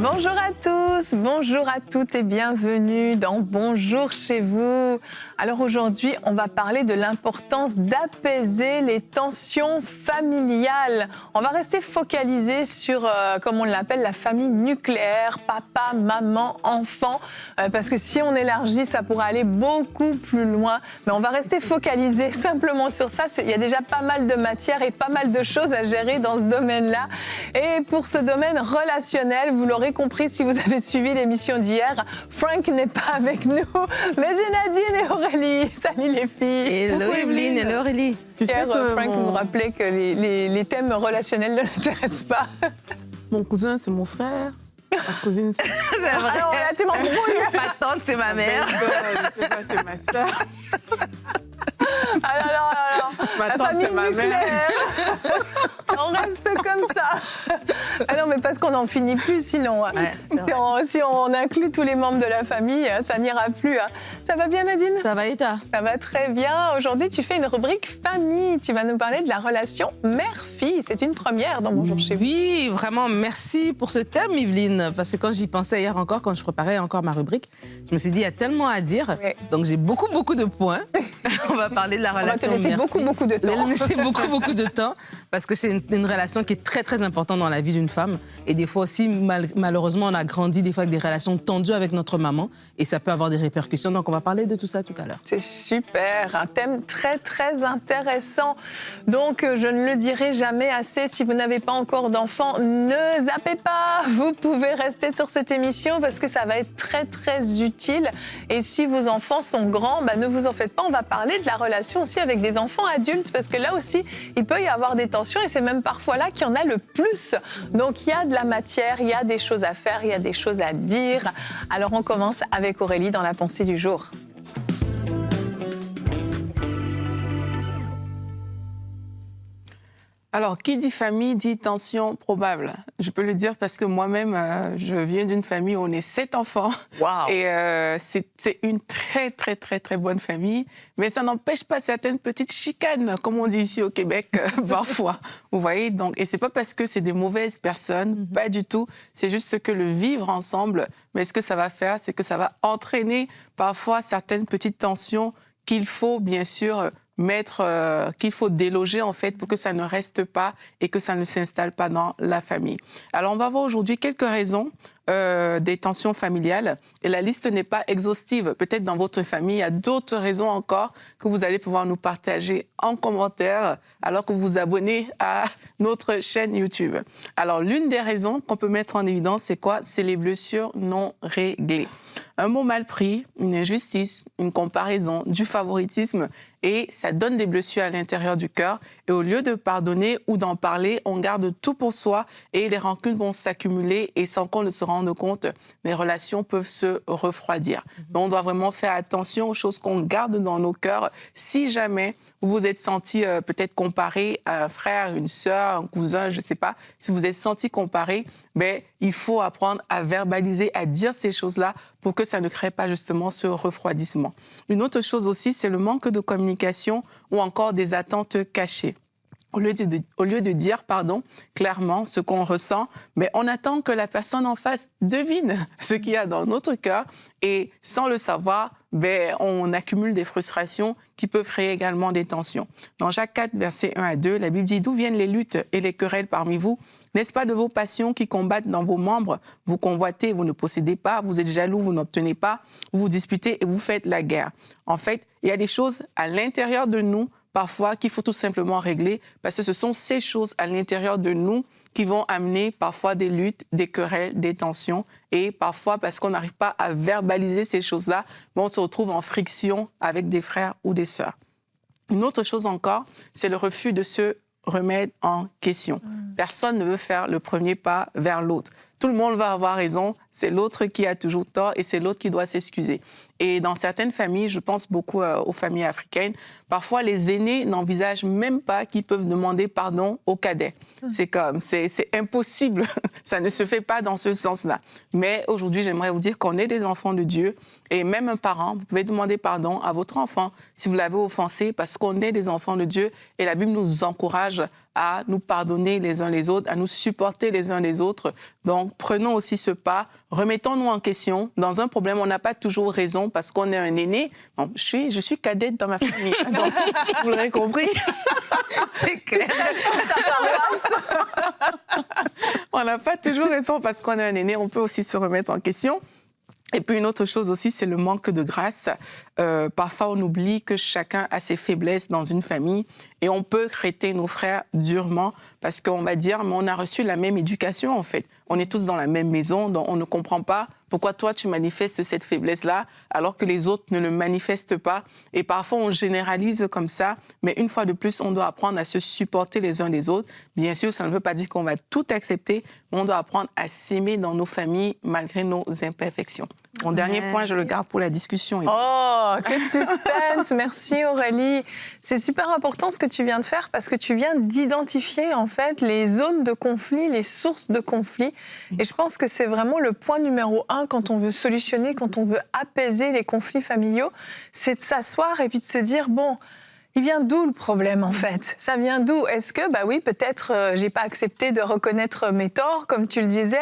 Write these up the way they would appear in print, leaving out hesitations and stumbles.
Bonjour à tous, bonjour à toutes et bienvenue dans Bonjour chez vous. Alors aujourd'hui, on va parler de l'importance d'apaiser les tensions familiales. On va rester focalisé sur, comme on l'appelle, la famille nucléaire, papa, maman, enfant, parce que si on élargit, ça pourrait aller beaucoup plus loin. Mais on va rester focalisé simplement sur ça. Il y a déjà pas mal de matière et pas mal de choses à gérer dans ce domaine-là. Et pour ce domaine relationnel, vous l'aurez compris si vous avez suivi l'émission d'hier, Frank n'est pas avec nous, mais j'ai Nadine et Aurélie. Salut les filles. Hello Evelyne, hello Aurélie. Hier, Frank vous rappelait que les thèmes relationnels ne l'intéressent pas. Mon cousin, c'est mon frère. Ma cousine, c'est vrai. Alors là, tu m'embrouilles. Ma tante, c'est ma mère. je sais pas, c'est ma soeur. Alors. Ma La tante, famille c'est ma mère. nucléaire. On reste comme ça. Ah non, mais parce qu'on n'en finit plus sinon. Ouais, si on inclut tous les membres de la famille, ça n'ira plus. Ça va bien, Nadine? Ça va et toi? Ça va très bien. Aujourd'hui, tu fais une rubrique famille. Tu vas nous parler de la relation mère-fille. C'est une première dans Bonjour chez vous. Oui, vraiment, merci pour ce thème, Evelyne. Parce que quand j'y pensais hier encore, quand je préparais encore ma rubrique, je me suis dit, il y a tellement à dire. Ouais. Donc, j'ai beaucoup de points. On va parler de la relation On va te laisser mère-fille. beaucoup de temps. Je vais laisser beaucoup de temps parce que c'est une relation qui est très importante dans la vie d'une femme. Et des fois aussi, malheureusement, on a grandi des fois avec des relations tendues avec notre maman et ça peut avoir des répercussions. Donc, on va parler de tout ça tout à l'heure. C'est super, un thème très intéressant. Donc, je ne le dirai jamais assez, si vous n'avez pas encore d'enfants, ne zappez pas. Vous pouvez rester sur cette émission parce que ça va être très utile. Et si vos enfants sont grands, ne vous en faites pas. On va parler de la relation aussi avec des enfants adultes parce que là aussi, il peut y avoir des tensions et c'est même parfois là qu'il y en a le plus. Donc, il y a de la matière, il y a des choses à faire, il y a des choses à dire. Alors, on commence avec Aurélie dans la pensée du jour. Alors, qui dit famille dit tension probable. Je peux le dire parce que moi-même, je viens d'une famille où on est 7 enfants. Wow. Et c'est une très bonne famille. Mais ça n'empêche pas certaines petites chicanes, comme on dit ici au Québec, parfois. Vous voyez, donc, et c'est pas parce que c'est des mauvaises personnes, pas du tout. C'est juste que le vivre ensemble, mais ce que ça va faire, c'est que ça va entraîner parfois certaines petites tensions qu'il faut bien sûr qu'il faut déloger en fait pour que ça ne reste pas et que ça ne s'installe pas dans la famille. Alors on va voir aujourd'hui quelques raisons des tensions familiales et la liste n'est pas exhaustive. Peut-être dans votre famille, il y a d'autres raisons encore que vous allez pouvoir nous partager en commentaire alors que vous vous abonnez à notre chaîne YouTube. Alors l'une des raisons qu'on peut mettre en évidence, c'est quoi? C'est les blessures non réglées. Un mot mal pris, une injustice, une comparaison, du favoritisme et ça donne des blessures à l'intérieur du cœur. Et au lieu de pardonner ou d'en parler, on garde tout pour soi et les rancunes vont s'accumuler et sans qu'on ne se rende compte, les relations peuvent se refroidir. Donc on doit vraiment faire attention aux choses qu'on garde dans nos cœurs. Si jamais vous vous êtes senti peut-être comparé à un frère, une sœur, un cousin, je ne sais pas, si vous êtes senti comparé, il faut apprendre à verbaliser, à dire ces choses-là pour que ça ne crée pas justement ce refroidissement. Une autre chose aussi, c'est le manque de communication ou encore des attentes cachées. Au lieu de dire clairement ce qu'on ressent, on attend que la personne en face devine ce qu'il y a dans notre cœur et sans le savoir, on accumule des frustrations qui peuvent créer également des tensions. Dans Jacques 4, versets 1 à 2, la Bible dit « D'où viennent les luttes et les querelles parmi vous ? N'est-ce pas de vos passions qui combattent dans vos membres? Vous convoitez, vous ne possédez pas, vous êtes jaloux, vous n'obtenez pas, vous vous disputez et vous faites la guerre. » En fait, il y a des choses à l'intérieur de nous parfois qu'il faut tout simplement régler parce que ce sont ces choses à l'intérieur de nous qui vont amener parfois des luttes, des querelles, des tensions et parfois parce qu'on n'arrive pas à verbaliser ces choses-là, on se retrouve en friction avec des frères ou des sœurs. Une autre chose encore, c'est le refus de se remettre en question. Personne ne veut faire le premier pas vers l'autre. Tout le monde va avoir raison, c'est l'autre qui a toujours tort et c'est l'autre qui doit s'excuser. Et dans certaines familles, je pense beaucoup aux familles africaines, parfois les aînés n'envisagent même pas qu'ils peuvent demander pardon aux cadets. C'est impossible, ça ne se fait pas dans ce sens-là. Mais aujourd'hui, j'aimerais vous dire qu'on est des enfants de Dieu Et même un parent, vous pouvez demander pardon à votre enfant si vous l'avez offensé, parce qu'on est des enfants de Dieu et la Bible nous encourage à nous pardonner les uns les autres, à nous supporter les uns les autres. Donc, prenons aussi ce pas, remettons-nous en question. Dans un problème, on n'a pas toujours raison parce qu'on est un aîné. Bon, je suis cadette dans ma famille, donc vous l'aurez compris. C'est clair. On n'a pas toujours raison parce qu'on est un aîné, on peut aussi se remettre en question. Et puis une autre chose aussi, c'est le manque de grâce. Parfois, on oublie que chacun a ses faiblesses dans une famille et on peut traiter nos frères durement parce qu'on va dire, mais on a reçu la même éducation en fait. On est tous dans la même maison, donc on ne comprend pas pourquoi toi tu manifestes cette faiblesse-là alors que les autres ne le manifestent pas. Et parfois, on généralise comme ça, mais une fois de plus, on doit apprendre à se supporter les uns les autres. Bien sûr, ça ne veut pas dire qu'on va tout accepter, mais on doit apprendre à s'aimer dans nos familles malgré nos imperfections. Mon dernier point, je le garde pour la discussion. Oh, que de suspense. Merci Aurélie. C'est super important ce que tu viens de faire parce que tu viens d'identifier en fait les zones de conflit, les sources de conflit. Et je pense que c'est vraiment le point numéro 1 quand on veut solutionner, quand on veut apaiser les conflits familiaux, c'est de s'asseoir et puis de se dire, bon, il vient d'où le problème en fait? Ça vient d'où? Est-ce que, bah oui, peut-être j'ai pas accepté de reconnaître mes torts, comme tu le disais.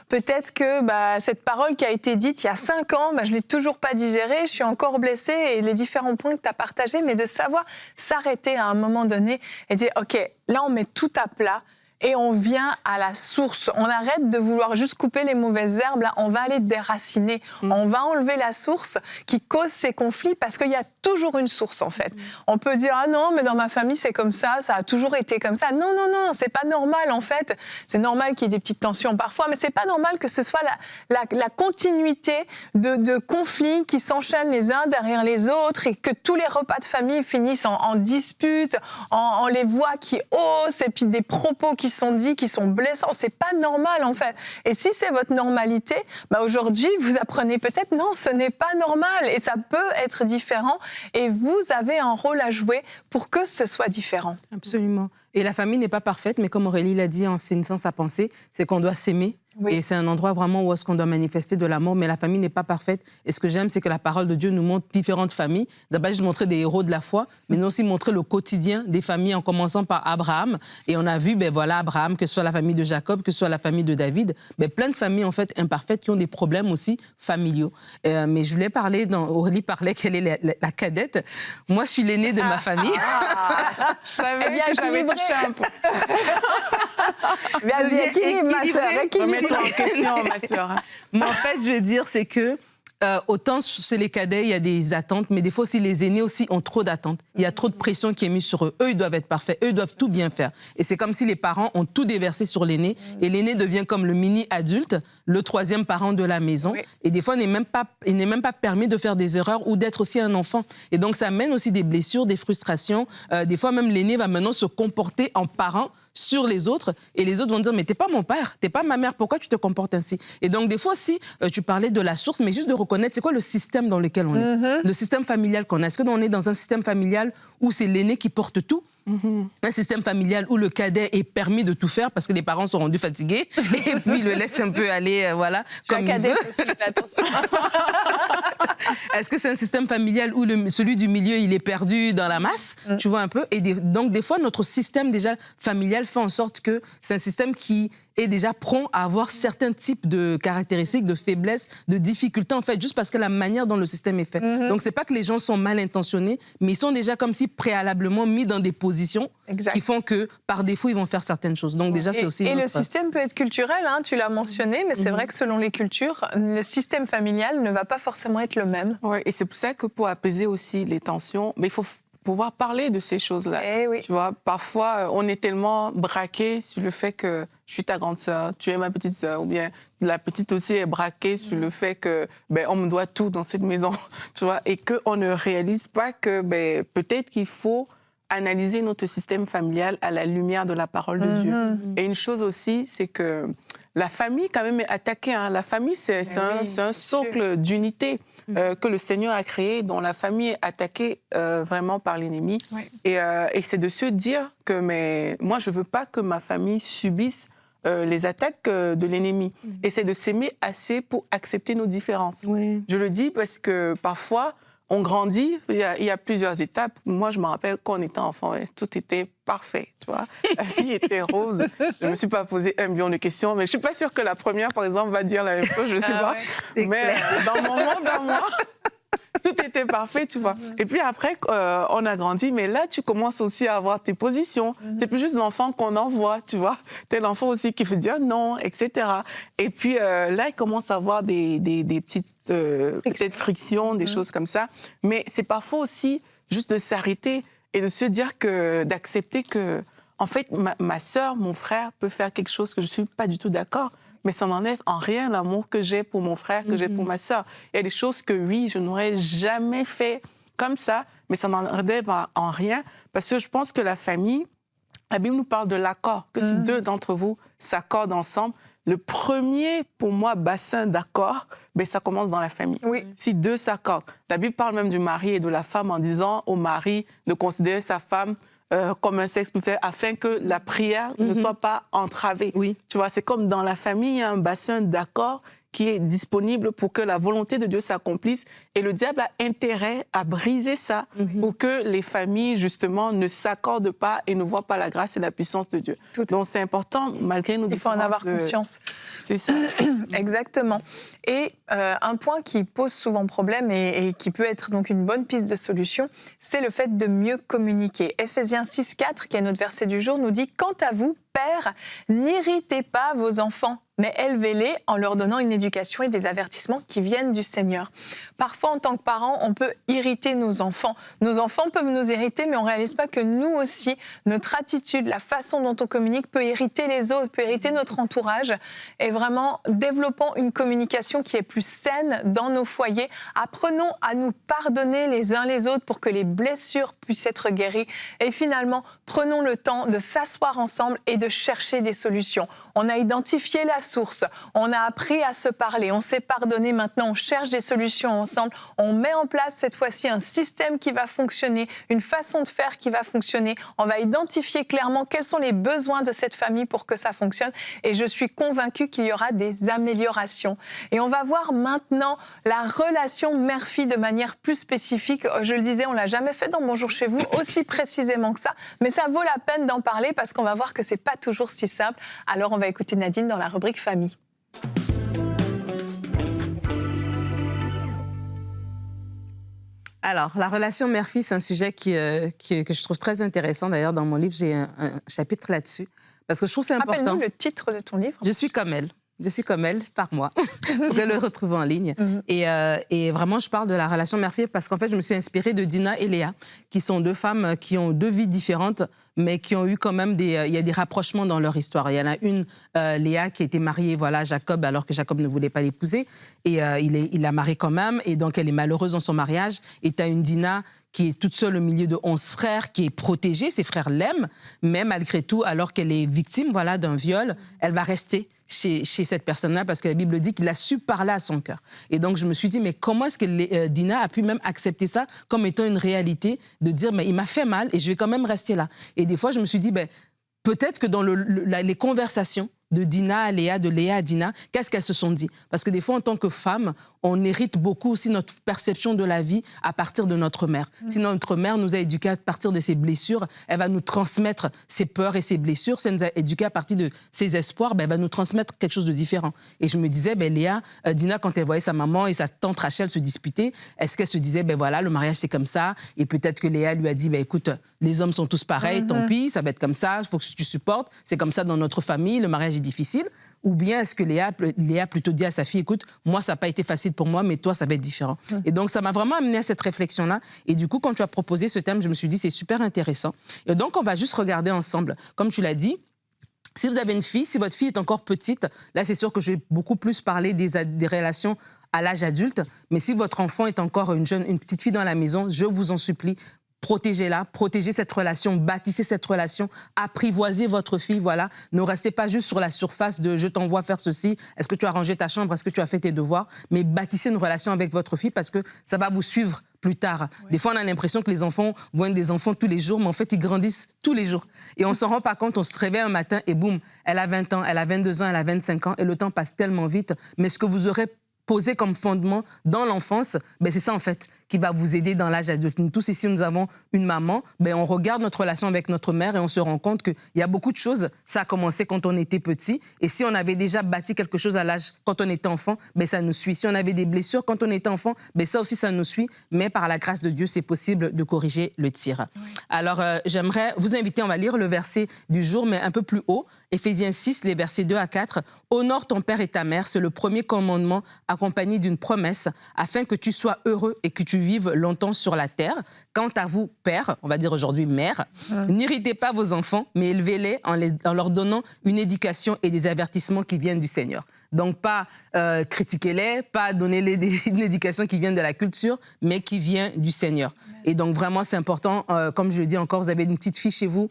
Peut-être que cette parole qui a été dite il y a 5 ans, je l'ai toujours pas digérée, je suis encore blessée et les différents points que tu as partagés, mais de savoir s'arrêter à un moment donné et dire, OK, là on met tout à plat. Et on vient à la source. On arrête de vouloir juste couper les mauvaises herbes. Là, on va aller déraciner. On va enlever la source qui cause ces conflits parce qu'il y a toujours une source, en fait. On peut dire, ah non, mais dans ma famille, c'est comme ça a toujours été comme ça. Non, non, non, c'est pas normal, en fait. C'est normal qu'il y ait des petites tensions parfois, mais c'est pas normal que ce soit la continuité de conflits qui s'enchaînent les uns derrière les autres et que tous les repas de famille finissent en dispute, en les voix qui haussent et puis des propos qui sont dits, qui sont blessants. C'est pas normal, en fait. Et si c'est votre normalité, aujourd'hui, vous apprenez peut-être, non, ce n'est pas normal. Et ça peut être différent. Et vous avez un rôle à jouer pour que ce soit différent. Absolument. Et la famille n'est pas parfaite, mais comme Aurélie l'a dit en finissant sa pensée, c'est qu'on doit s'aimer. Oui. Et c'est un endroit vraiment où est-ce qu'on doit manifester de l'amour, mais la famille n'est pas parfaite. Et ce que j'aime, c'est que la parole de Dieu nous montre différentes familles. Ça n'a pas juste montré des héros de la foi, mais nous aussi montrer le quotidien des familles, en commençant par Abraham. Et on a vu, Abraham, que ce soit la famille de Jacob, que ce soit la famille de David, plein de familles en fait imparfaites qui ont des problèmes aussi familiaux. Mais je voulais parler, Aurélie parlait qu'elle est la cadette. Moi, je suis l'aînée de ma famille. Je savais que j'avais touché un peu. Vas-y, équilibre, ma sœur, équilibre. Remets-toi en question, ma sœur. Mais en fait, je veux dire, c'est que autant chez les cadets, il y a des attentes, mais des fois aussi, les aînés aussi ont trop d'attentes. Il y a trop de pression qui est mise sur eux. Eux, ils doivent être parfaits. Eux, ils doivent tout bien faire. Et c'est comme si les parents ont tout déversé sur l'aîné. Et l'aîné devient comme le mini-adulte, le 3e parent de la maison. Oui. Et des fois, il n'est même pas permis de faire des erreurs ou d'être aussi un enfant. Et donc, ça amène aussi des blessures, des frustrations. Des fois, même l'aîné va maintenant se comporter en parent sur les autres, et les autres vont dire, mais t'es pas mon père, t'es pas ma mère, pourquoi tu te comportes ainsi? Et donc, des fois aussi, tu parlais de la source, mais juste de reconnaître, c'est quoi le système dans lequel on est? Le système familial qu'on a. Est-ce qu'on est dans un système familial où c'est l'aîné qui porte tout? Un système familial où le cadet est permis de tout faire parce que les parents sont rendus fatigués et puis le laissent un peu aller, comme il veut. Aussi, fais attention. Est-ce que c'est un système familial où celui du milieu, il est perdu dans la masse, tu vois un peu? Et donc, des fois, notre système déjà familial fait en sorte que c'est un système qui est déjà prompt à avoir certains types de caractéristiques, de faiblesses, de difficultés, en fait, juste parce que la manière dont le système est fait. Donc, c'est pas que les gens sont mal intentionnés, mais ils sont déjà comme si préalablement mis dans des positions qui font que, par défaut, ils vont faire certaines choses. Donc, déjà, c'est aussi... Et le système peut être culturel, tu l'as mentionné, mais c'est vrai que selon les cultures, le système familial ne va pas forcément être le même. Oui, et c'est pour ça que pour apaiser aussi les tensions, mais il faut pouvoir parler de ces choses-là. Oui. Tu vois, parfois, on est tellement braqué sur le fait que je suis ta grande sœur, tu es ma petite sœur, ou bien la petite aussi est braquée sur le fait que on me doit tout dans cette maison, tu vois, et qu'on ne réalise pas que peut-être qu'il faut analyser notre système familial à la lumière de la parole de Dieu. Et une chose aussi, c'est que la famille, quand même, est attaquée. La famille, c'est un socle d'unité que le Seigneur a créé, dont la famille est attaquée vraiment par l'ennemi. Et c'est de se dire que moi, je ne veux pas que ma famille subisse les attaques de l'ennemi. Et c'est de s'aimer assez pour accepter nos différences. Oui. Je le dis parce que parfois, on grandit, il y a plusieurs étapes. Moi, je me rappelle quand on était enfant, tout était parfait, tu vois. La vie était rose. Je ne me suis pas posé 1 million de questions, mais je ne suis pas sûre que la première, par exemple, va dire la même chose, je ne sais pas. Ouais, mais dans mon monde à moi, tout était parfait, tu vois. Et puis après, on a grandi, mais là, tu commences aussi à avoir tes positions. C'est plus juste l'enfant qu'on envoie, tu vois. T'es l'enfant aussi qui veut dire non, etc. Et puis là, il commence à avoir des petites peut-être frictions, des choses comme ça. Mais c'est parfois aussi juste de s'arrêter et de se dire d'accepter que, en fait, ma sœur, mon frère peut faire quelque chose que je ne suis pas du tout d'accord. Mais ça n'enlève en rien l'amour que j'ai pour mon frère, que j'ai pour ma sœur. Il y a des choses que, oui, je n'aurais jamais fait comme ça, mais ça n'enlève en rien, parce que je pense que la famille, la Bible nous parle de l'accord, que si 2 d'entre vous s'accordent ensemble, le premier, pour moi, bassin d'accord, ben, ça commence dans la famille. Oui. Si 2 s'accordent. La Bible parle même du mari et de la femme en disant au mari de considérer sa femme comme un sexe plus faible, afin que la prière ne soit pas entravée. Oui. Tu vois, c'est comme dans la famille, il y a un bassin d'accord qui est disponible pour que la volonté de Dieu s'accomplisse. Et le diable a intérêt à briser ça pour que les familles, justement, ne s'accordent pas et ne voient pas la grâce et la puissance de Dieu. Donc, c'est important, malgré nos différences. Il faut en avoir conscience. C'est ça. Exactement. Et un point qui pose souvent problème et qui peut être donc une bonne piste de solution, c'est le fait de mieux communiquer. Ephésiens 6,4, qui est notre verset du jour, nous dit « Quant à vous, pères, n'irritez pas vos enfants, mais élevez-les en leur donnant une éducation et des avertissements qui viennent du Seigneur. » Parfois, en tant que parents, on peut irriter nos enfants. Nos enfants peuvent nous irriter, mais on ne réalise pas que nous aussi, notre attitude, la façon dont on communique peut irriter les autres, peut irriter notre entourage. Et vraiment, développons une communication qui est plus saine dans nos foyers. Apprenons à nous pardonner les uns les autres pour que les blessures puissent être guéries. Et finalement, prenons le temps de s'asseoir ensemble et de chercher des solutions. On a identifié la source, on a appris à se parler, on s'est pardonné, maintenant on cherche des solutions ensemble, on met en place cette fois-ci un système qui va fonctionner, une façon de faire qui va fonctionner, on va identifier clairement quels sont les besoins de cette famille pour que ça fonctionne et je suis convaincue qu'il y aura des améliorations. Et on va voir maintenant la relation mère-fille de manière plus spécifique. Je le disais, on ne l'a jamais fait dans Bonjour chez vous, aussi précisément que ça, mais ça vaut la peine d'en parler parce qu'on va voir que c'est pas toujours si simple. Alors on va écouter Nadine dans la rubrique famille. Alors, la relation mère-fille, c'est un sujet que je trouve très intéressant. D'ailleurs, dans mon livre, j'ai un chapitre là-dessus. Parce que je trouve que c'est important. Rappelle-nous le titre de ton livre. Je suis comme elle. Je suis comme elle, par moi. Vous pourrez le retrouver en ligne. Et vraiment, je parle de la relation mère-fille parce qu'en fait, je me suis inspirée de Dina et Léa, qui sont 2 femmes qui ont 2 vies différentes, mais qui ont eu quand même il y a des rapprochements dans leur histoire. Il y en a une, Léa, qui a été mariée à Jacob, alors que Jacob ne voulait pas l'épouser. Et il l'a mariée quand même, et donc elle est malheureuse dans son mariage. Et tu as une Dina qui est toute seule au milieu de 11 frères, qui est protégée, ses frères l'aiment, mais malgré tout, alors qu'elle est victime d'un viol, elle va rester chez cette personne-là, parce que la Bible dit qu'il a su parler à son cœur. Et donc, je me suis dit, mais comment est-ce que Dina a pu même accepter ça comme étant une réalité, de dire, mais il m'a fait mal et je vais quand même rester là. Et des fois, je me suis dit, peut-être que dans les conversations de Dina à Léa, de Léa à Dina, qu'est-ce qu'elles se sont dit? Parce que des fois, en tant que femme, on hérite beaucoup aussi notre perception de la vie à partir de notre mère. Si notre mère nous a éduqués à partir de ses blessures, elle va nous transmettre ses peurs et ses blessures. Si elle nous a éduqués à partir de ses espoirs, elle va nous transmettre quelque chose de différent. Et je me disais, Léa, Dina, quand elle voyait sa maman et sa tante Rachel se disputer, est-ce qu'elle se disait, voilà, le mariage c'est comme ça? Et peut-être que Léa lui a dit, écoute, les hommes sont tous pareils, tant pis, ça va être comme ça, il faut que tu supportes, c'est comme ça dans notre famille, le mariage est difficile. Ou bien est-ce que Léa plutôt dit à sa fille, écoute, moi, ça n'a pas été facile pour moi, mais toi, ça va être différent. Et donc, ça m'a vraiment amené à cette réflexion-là. Et du coup, quand tu as proposé ce thème, je me suis dit, c'est super intéressant. Et donc, on va juste regarder ensemble. Comme tu l'as dit, si vous avez une fille, si votre fille est encore petite, là, c'est sûr que je vais beaucoup plus parler des relations à l'âge adulte. Mais si votre enfant est encore une petite fille dans la maison, je vous en supplie, protégez-la, protégez cette relation, bâtissez cette relation, apprivoisez votre fille, voilà. Ne restez pas juste sur la surface de « je t'envoie faire ceci, est-ce que tu as rangé ta chambre, est-ce que tu as fait tes devoirs ?» Mais bâtissez une relation avec votre fille parce que ça va vous suivre plus tard. Des fois, on a l'impression que les enfants vont être des enfants tous les jours, mais en fait, ils grandissent tous les jours. Et on ne s'en rend pas compte, on se réveille un matin et boum, elle a 20 ans, elle a 22 ans, elle a 25 ans, et le temps passe tellement vite. Mais ce que vous aurez posé comme fondement dans l'enfance, ben c'est ça en fait qui va vous aider dans l'âge adulte. Nous tous ici, nous avons une maman, ben on regarde notre relation avec notre mère et on se rend compte qu'il y a beaucoup de choses, ça a commencé quand on était petit, et si on avait déjà bâti quelque chose à l'âge quand on était enfant, ben ça nous suit. Si on avait des blessures quand on était enfant, ben ça aussi ça nous suit, mais par la grâce de Dieu, c'est possible de corriger le tir. Oui. Alors j'aimerais vous inviter, on va lire le verset du jour, mais un peu plus haut, Éphésiens 6, les versets 2 à 4. « Honore ton père et ta mère, c'est le premier commandement accompagné d'une promesse, afin que tu sois heureux et que tu vives longtemps sur la terre. Quant à vous, père, on va dire aujourd'hui mère, n'irritez pas vos enfants, mais élevez-les en leur donnant une éducation et des avertissements qui viennent du Seigneur. » Donc, pas critiquez-les, pas donner une éducation qui vient de la culture, mais qui vient du Seigneur. Et donc, vraiment, c'est important, comme je le dis encore, vous avez une petite fille chez vous,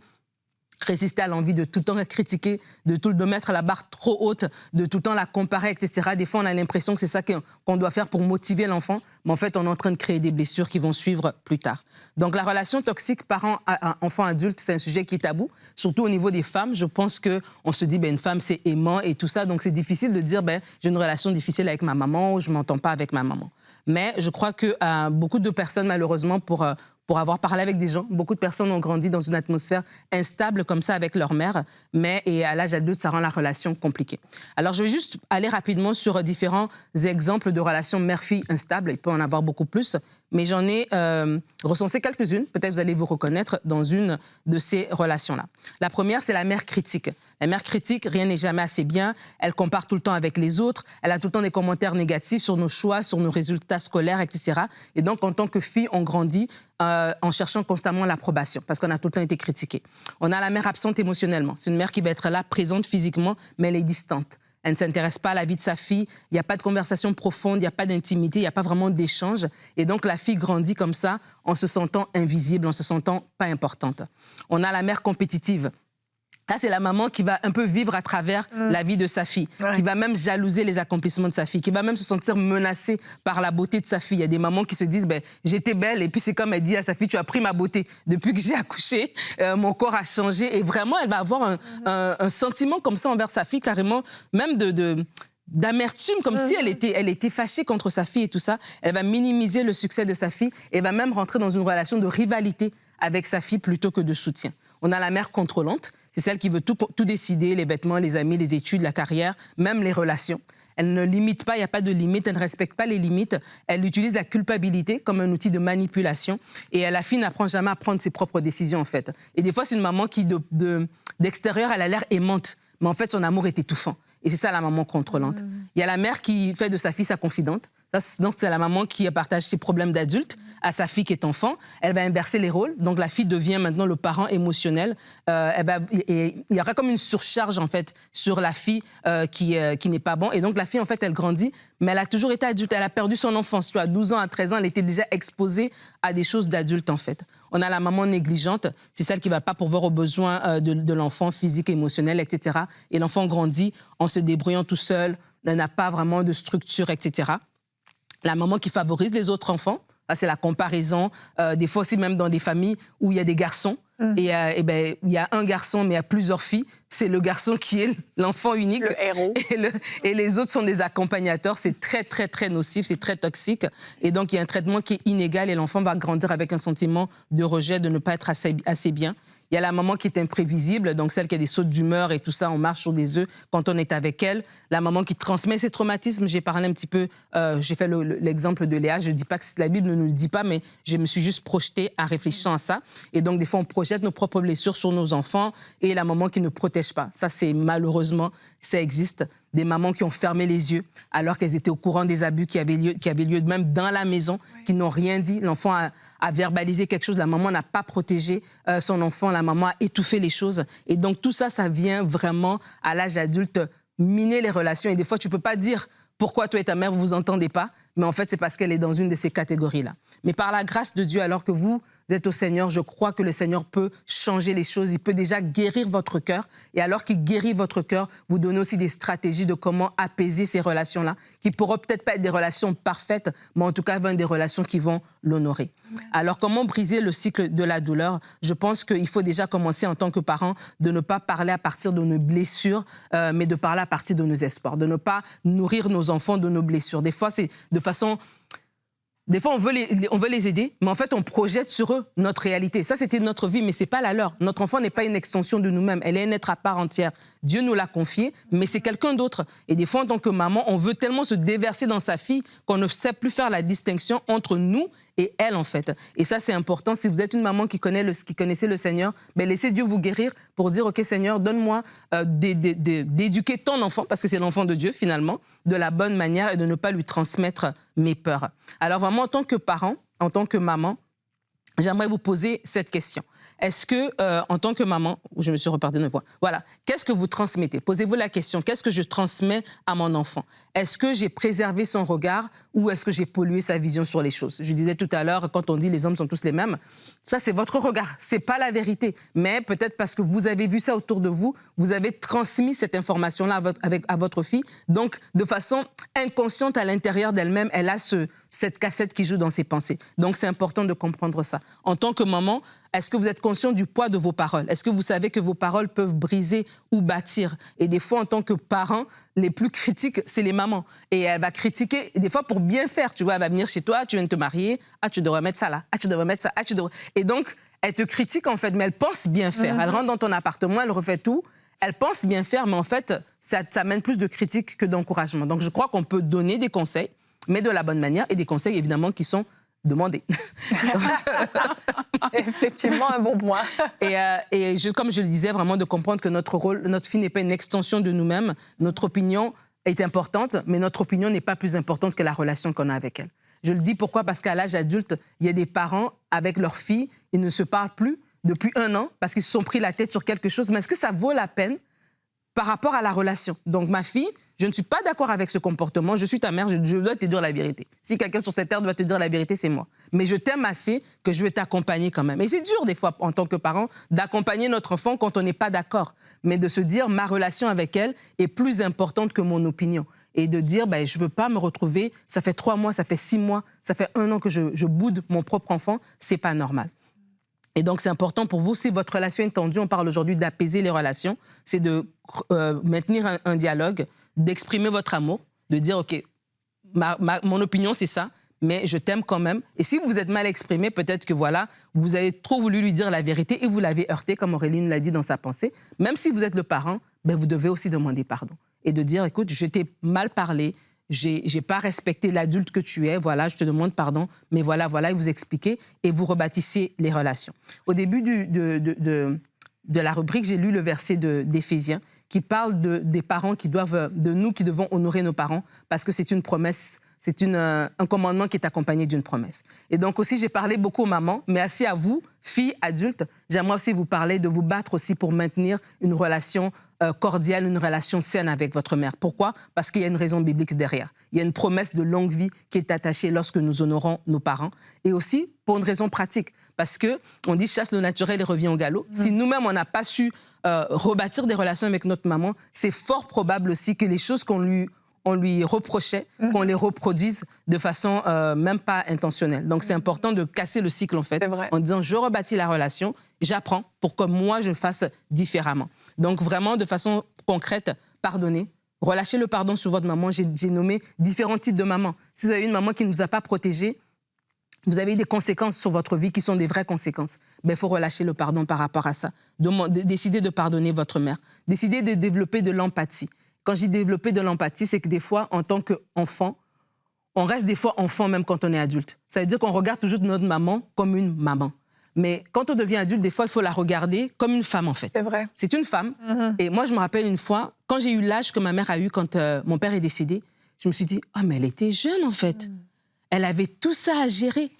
résister à l'envie de tout le temps être critiqué, de mettre la barre trop haute, de tout le temps la comparer, etc. Des fois, on a l'impression que c'est ça qu'on doit faire pour motiver l'enfant, mais en fait, on est en train de créer des blessures qui vont suivre plus tard. Donc, la relation toxique parent-enfant-adulte, c'est un sujet qui est tabou, surtout au niveau des femmes. Je pense qu'on se dit, une femme, c'est aimant et tout ça, donc c'est difficile de dire, j'ai une relation difficile avec ma maman ou je ne m'entends pas avec ma maman. Mais je crois que beaucoup de personnes, malheureusement, pour avoir parlé avec des gens, beaucoup de personnes ont grandi dans une atmosphère instable comme ça avec leur mère, et à l'âge adulte, ça rend la relation compliquée. Alors, je vais juste aller rapidement sur différents exemples de relations mère-fille instables. Il peut en avoir beaucoup plus, mais j'en ai recensé quelques-unes. Peut-être vous allez vous reconnaître dans une de ces relations-là. La première, c'est la mère critique. La mère critique, rien n'est jamais assez bien. Elle compare tout le temps avec les autres. Elle a tout le temps des commentaires négatifs sur nos choix, sur nos résultats scolaires, etc. Et donc, en tant que fille, on grandit en cherchant constamment l'approbation, parce qu'on a tout le temps été critiqué. On a la mère absente émotionnellement. C'est une mère qui va être là, présente physiquement, mais elle est distante. Elle ne s'intéresse pas à la vie de sa fille. Il n'y a pas de conversation profonde, il n'y a pas d'intimité, il n'y a pas vraiment d'échange. Et donc, la fille grandit comme ça, en se sentant invisible, en se sentant pas importante. On a la mère compétitive. Là, c'est la maman qui va un peu vivre à travers la vie de sa fille, qui va même jalouser les accomplissements de sa fille, qui va même se sentir menacée par la beauté de sa fille. Il y a des mamans qui se disent j'étais belle, et puis c'est comme elle dit à sa fille, tu as pris ma beauté. Depuis que j'ai accouché, mon corps a changé. Et vraiment, elle va avoir un sentiment comme ça envers sa fille, carrément, même d'amertume, comme si elle était fâchée contre sa fille et tout ça. Elle va minimiser le succès de sa fille et va même rentrer dans une relation de rivalité avec sa fille plutôt que de soutien. On a la mère contrôlante, c'est celle qui veut tout décider, les vêtements, les amis, les études, la carrière, même les relations. Elle ne limite pas, il n'y a pas de limite, elle ne respecte pas les limites. Elle utilise la culpabilité comme un outil de manipulation. Et la fille n'apprend jamais à prendre ses propres décisions, en fait. Et des fois, c'est une maman qui, d'extérieur, elle a l'air aimante. Mais en fait, son amour est étouffant. Et c'est ça, la maman contrôlante. Il y a la mère qui fait de sa fille sa confidente. Donc, c'est la maman qui partage ses problèmes d'adulte à sa fille qui est enfant. Elle va inverser les rôles. Donc, la fille devient maintenant le parent émotionnel. Et il y aura comme une surcharge, en fait, sur la fille qui n'est pas bon. Et donc, la fille, en fait, elle grandit, mais elle a toujours été adulte. Elle a perdu son enfance. Tu vois, à 12 ans, à 13 ans, elle était déjà exposée à des choses d'adulte, en fait. On a la maman négligente. C'est celle qui ne va pas pourvoir aux besoins de l'enfant, physique, émotionnel, etc. Et l'enfant grandit en se débrouillant tout seul, n'a pas vraiment de structure, etc. La maman qui favorise les autres enfants, c'est la comparaison. Des fois aussi, même dans des familles où il y a des garçons, et il y a un garçon, mais il y a plusieurs filles. C'est le garçon qui est l'enfant unique. Le héros. Et les autres sont des accompagnateurs. C'est très, très, très nocif, c'est très toxique. Et donc, il y a un traitement qui est inégal et l'enfant va grandir avec un sentiment de rejet, de ne pas être assez bien. Il y a la maman qui est imprévisible, donc celle qui a des sautes d'humeur et tout ça, on marche sur des œufs quand on est avec elle. La maman qui transmet ses traumatismes, j'ai parlé un petit peu, j'ai fait l'exemple de Léa, je ne dis pas que la Bible ne nous le dit pas, mais je me suis juste projetée en réfléchissant à ça. Et donc, des fois, on projette nos propres blessures sur nos enfants et la maman qui ne protège pas. Ça, c'est malheureusement, ça existe. Des mamans qui ont fermé les yeux alors qu'elles étaient au courant des abus qui avaient lieu même dans la maison, qui n'ont rien dit. L'enfant a verbalisé quelque chose, la maman n'a pas protégé son enfant, la maman a étouffé les choses. Et donc tout ça, ça vient vraiment à l'âge adulte miner les relations. Et des fois, tu ne peux pas dire pourquoi toi et ta mère, vous vous entendez pas, mais en fait, c'est parce qu'elle est dans une de ces catégories-là. Mais par la grâce de Dieu, alors que vous êtes au Seigneur, je crois que le Seigneur peut changer les choses. Il peut déjà guérir votre cœur. Et alors qu'il guérit votre cœur, vous donne aussi des stratégies de comment apaiser ces relations-là, qui ne pourront peut-être pas être des relations parfaites, mais en tout cas des relations qui vont l'honorer. Alors, comment briser le cycle de la douleur? Je pense qu'il faut déjà commencer en tant que parent de ne pas parler à partir de nos blessures, mais de parler à partir de nos espoirs, de ne pas nourrir nos enfants de nos blessures. Des fois, c'est de façon... Des fois, on veut les aider, mais en fait, on projette sur eux notre réalité. Ça, c'était notre vie, mais ce n'est pas la leur. Notre enfant n'est pas une extension de nous-mêmes. Elle est un être à part entière. Dieu nous l'a confié, mais c'est quelqu'un d'autre. Et des fois, en tant que maman, on veut tellement se déverser dans sa fille qu'on ne sait plus faire la distinction entre nous et elle, en fait. Et ça, c'est important. Si vous êtes une maman qui connaissait le Seigneur, ben, laissez Dieu vous guérir pour dire, OK, Seigneur, donne-moi d'éduquer ton enfant, parce que c'est l'enfant de Dieu, finalement, de la bonne manière et de ne pas lui transmettre mes peurs. Alors, vraiment, en tant que parent, en tant que maman, j'aimerais vous poser cette question. Est-ce que, en tant que maman, je me suis repartie d'un point, voilà, qu'est-ce que vous transmettez? Posez-vous la question, qu'est-ce que je transmets à mon enfant? Est-ce que j'ai préservé son regard ou est-ce que j'ai pollué sa vision sur les choses? Je disais tout à l'heure, quand on dit les hommes sont tous les mêmes, ça c'est votre regard, c'est pas la vérité. Mais peut-être parce que vous avez vu ça autour de vous, vous avez transmis cette information-là à votre fille. Donc, de façon inconsciente à l'intérieur d'elle-même, elle a cette cassette qui joue dans ses pensées. Donc, c'est important de comprendre ça. En tant que maman, est-ce que vous êtes conscient du poids de vos paroles? Est-ce que vous savez que vos paroles peuvent briser ou bâtir? Et des fois, en tant que parents, les plus critiques, c'est les mamans. Et elle va critiquer, des fois pour bien faire. Tu vois, elle va venir chez toi, tu viens de te marier, ah, tu devrais mettre ça là, ah, tu devrais mettre ça, ah, tu devrais... Et donc, elle te critique en fait, mais elle pense bien faire. Elle rentre dans ton appartement, elle refait tout. Elle pense bien faire, mais en fait, ça mène plus de critiques que d'encouragement. Donc, je crois qu'on peut donner des conseils, mais de la bonne manière, et des conseils, évidemment, qui sont demandés. Effectivement, un bon point. Comme je le disais, vraiment de comprendre que notre rôle, notre fille n'est pas une extension de nous-mêmes. Notre opinion est importante, mais notre opinion n'est pas plus importante que la relation qu'on a avec elle. Je le dis pourquoi? Parce qu'à l'âge adulte, il y a des parents, avec leur fille, ils ne se parlent plus depuis 1 an parce qu'ils se sont pris la tête sur quelque chose. Mais est-ce que ça vaut la peine par rapport à la relation? Donc, ma fille, je ne suis pas d'accord avec ce comportement. Je suis ta mère, je dois te dire la vérité. Si quelqu'un sur cette terre doit te dire la vérité, c'est moi. Mais je t'aime assez que je vais t'accompagner quand même. Et c'est dur, des fois, en tant que parent, d'accompagner notre enfant quand on n'est pas d'accord. Mais de se dire, ma relation avec elle est plus importante que mon opinion. Et de dire, ben, je ne veux pas me retrouver, ça fait 3 mois, ça fait 6 mois, ça fait 1 an que je boude mon propre enfant, c'est pas normal. Et donc, c'est important pour vous, si votre relation est tendue, on parle aujourd'hui d'apaiser les relations, c'est de maintenir un dialogue, d'exprimer votre amour, de dire, OK, mon opinion, c'est ça, mais je t'aime quand même. Et si vous vous êtes mal exprimé, peut-être que voilà, vous avez trop voulu lui dire la vérité et vous l'avez heurté, comme Aurélie l'a dit dans sa pensée. Même si vous êtes le parent, ben, vous devez aussi demander pardon. Et de dire, écoute, je t'ai mal parlé, j'ai pas respecté l'adulte que tu es, voilà, je te demande pardon, mais voilà, et vous expliquez et vous rebâtissez les relations. Au début de la rubrique, j'ai lu le verset d'Éphésiens qui parle des parents de nous qui devons honorer nos parents parce que c'est une promesse, c'est un commandement qui est accompagné d'une promesse. Et donc aussi, j'ai parlé beaucoup aux mamans, mais aussi à vous, filles, adultes, j'aimerais aussi vous parler de vous battre aussi pour maintenir une relation cordiale, une relation saine avec votre mère. Pourquoi? Parce qu'il y a une raison biblique derrière. Il y a une promesse de longue vie qui est attachée lorsque nous honorons nos parents. Et aussi pour une raison pratique. Parce qu'on dit chasse le naturel et revient au galop. Si nous-mêmes, on n'a pas su rebâtir des relations avec notre maman, c'est fort probable aussi que les choses qu'on lui reprochait, qu'on les reproduise de façon même pas intentionnelle. Donc, c'est important de casser le cycle, en fait, en disant, je rebâtis la relation, j'apprends pour que moi, je fasse différemment. Donc, vraiment, de façon concrète, pardonner, relâchez le pardon sur votre maman. J'ai nommé différents types de mamans. Si vous avez une maman qui ne vous a pas protégé, vous avez des conséquences sur votre vie qui sont des vraies conséquences. Il faut relâcher le pardon par rapport à ça. Décidez de pardonner votre mère. Décidez de développer de l'empathie. Quand j'ai développé de l'empathie, c'est que des fois, en tant qu'enfant, on reste des fois enfant même quand on est adulte. Ça veut dire qu'on regarde toujours notre maman comme une maman. Mais quand on devient adulte, des fois, il faut la regarder comme une femme, en fait. C'est vrai. C'est une femme. Et moi, je me rappelle une fois, quand j'ai eu l'âge que ma mère a eu quand mon père est décédé, je me suis dit, ah, mais elle était jeune, en fait. Elle avait tout ça à gérer.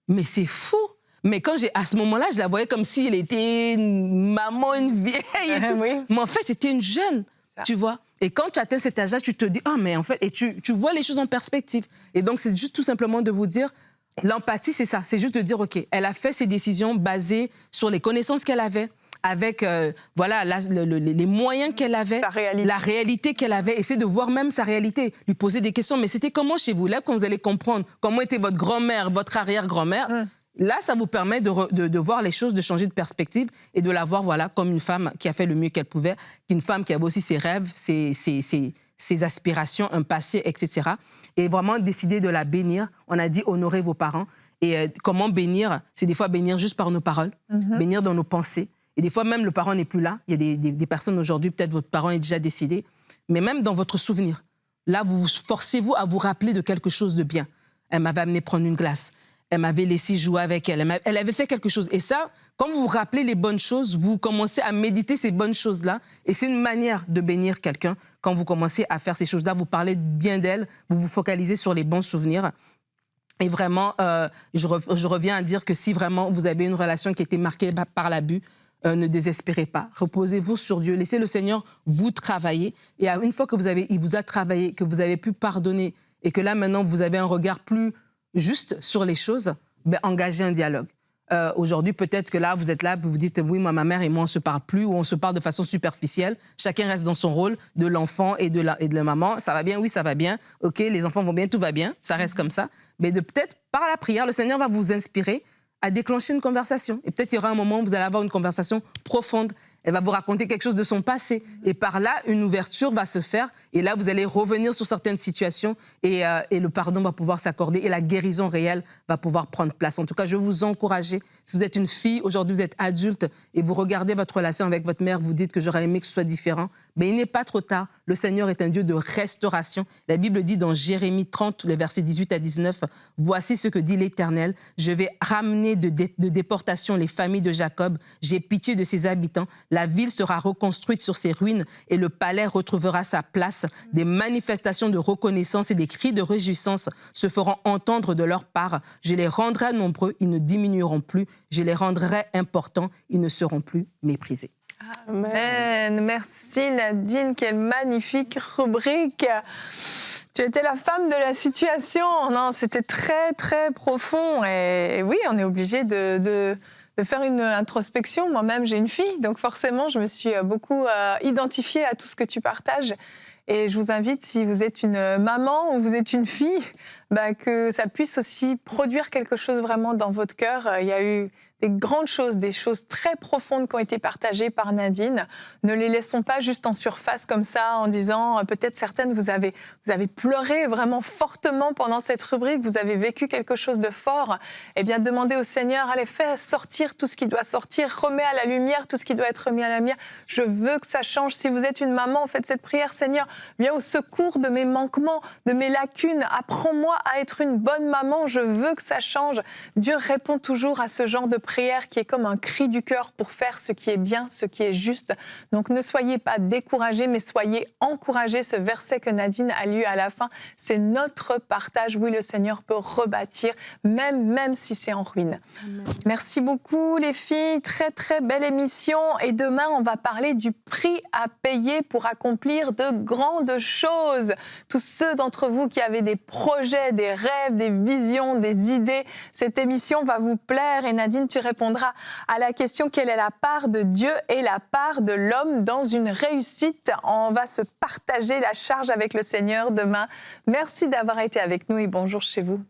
Mais c'est fou. Mais à ce moment-là, je la voyais comme si elle était une maman, une vieille et tout. Oui. Mais en fait, c'était une jeune, tu vois. Et quand tu atteins cet âge-là, tu te dis, ah, mais en fait, et tu vois les choses en perspective. Et donc, c'est juste tout simplement de vous dire, L'empathie, c'est ça. C'est juste de dire, OK, elle a fait ses décisions basées sur les connaissances qu'elle avait, avec voilà, les moyens qu'elle avait, la réalité qu'elle avait. Essayer de voir même sa réalité, lui poser des questions. Mais c'était comment chez vous? Là, quand vous allez comprendre comment était votre grand-mère, votre arrière-grand-mère, là, ça vous permet de voir les choses, de changer de perspective et de la voir, voilà, comme une femme qui a fait le mieux qu'elle pouvait, une femme qui avait aussi ses rêves, ses aspirations, un passé, etc. Et vraiment décider de la bénir. On a dit honorer vos parents. Et comment bénir? C'est des fois bénir juste par nos paroles, bénir dans nos pensées. Et des fois, même le parent n'est plus là. Il y a des personnes aujourd'hui, peut-être votre parent est déjà décédé, mais même dans votre souvenir. Là, forcez-vous à vous rappeler de quelque chose de bien. Elle m'avait amené prendre une glace. Elle m'avait laissé jouer avec elle. Elle avait fait quelque chose. Et ça, quand vous vous rappelez les bonnes choses, vous commencez à méditer ces bonnes choses-là. Et c'est une manière de bénir quelqu'un. Quand vous commencez à faire ces choses-là, vous parlez bien d'elle, vous vous focalisez sur les bons souvenirs. Et vraiment, je reviens à dire que si vraiment vous avez une relation qui a été marquée par l'abus, ne désespérez pas. Reposez-vous sur Dieu. Laissez le Seigneur vous travailler. Et une fois il vous a travaillé, que vous avez pu pardonner et que là, maintenant, vous avez un regard plus juste sur les choses, engagez un dialogue. Aujourd'hui, peut-être que là, vous êtes là, vous vous dites, oui, moi, ma mère et moi, on ne se parle plus, ou on se parle de façon superficielle. Chacun reste dans son rôle de l'enfant et de la maman. Ça va bien? Oui, ça va bien. OK, les enfants vont bien, tout va bien. Ça reste comme ça. Mais peut-être, par la prière, le Seigneur va vous inspirer à déclencher une conversation. Et peut-être qu'il y aura un moment où vous allez avoir une conversation profonde. Elle va vous raconter quelque chose de son passé. Et par là, une ouverture va se faire. Et là, vous allez revenir sur certaines situations et le pardon va pouvoir s'accorder et la guérison réelle va pouvoir prendre place. En tout cas, je veux vous encourager. Si vous êtes une fille, aujourd'hui, vous êtes adulte et vous regardez votre relation avec votre mère, vous dites que j'aurais aimé que ce soit différent. Mais il n'est pas trop tard. Le Seigneur est un Dieu de restauration. La Bible dit dans Jérémie 30, les versets 18 à 19, « Voici ce que dit l'Éternel. Je vais ramener de déportation les familles de Jacob. J'ai pitié de ses habitants. La ville sera reconstruite sur ses ruines et le palais retrouvera sa place. Des manifestations de reconnaissance et des cris de réjouissance se feront entendre de leur part. Je les rendrai nombreux, ils ne diminueront plus. Je les rendrai importants, ils ne seront plus méprisés. » Amen. Merci Nadine, quelle magnifique rubrique. Tu étais la femme de la situation. Non, c'était très, très profond. Et oui, on est obligé de faire une introspection. Moi-même, j'ai une fille, donc forcément, je me suis beaucoup identifiée à tout ce que tu partages. Et je vous invite, si vous êtes une maman ou vous êtes une fille, que ça puisse aussi produire quelque chose vraiment dans votre cœur. Il y a eu des grandes choses, des choses très profondes qui ont été partagées par Nadine. Ne les laissons pas juste en surface comme ça, en disant, peut-être certaines, vous avez pleuré vraiment fortement pendant cette rubrique, vous avez vécu quelque chose de fort. Eh bien, demandez au Seigneur, allez, fais sortir tout ce qui doit sortir, remets à la lumière tout ce qui doit être remis à la lumière. Je veux que ça change. Si vous êtes une maman, faites cette prière, Seigneur, viens au secours de mes manquements, de mes lacunes, apprends-moi à être une bonne maman, je veux que ça change. Dieu répond toujours à ce genre de prière qui est comme un cri du cœur pour faire ce qui est bien, ce qui est juste. Donc ne soyez pas découragés, mais soyez encouragés. Ce verset que Nadine a lu à la fin, c'est notre partage. Oui, le Seigneur peut rebâtir, même si c'est en ruine. Amen. Merci beaucoup les filles, très très belle émission. Et demain, on va parler du prix à payer pour accomplir de grandes choses. Tous ceux d'entre vous qui avez des projets, des rêves, des visions, des idées, cette émission va vous plaire. Et Nadine, tu répondras à la question: quelle est la part de Dieu et la part de l'homme dans une réussite? On va se partager la charge avec le Seigneur demain. Merci d'avoir été avec nous et bonjour chez vous.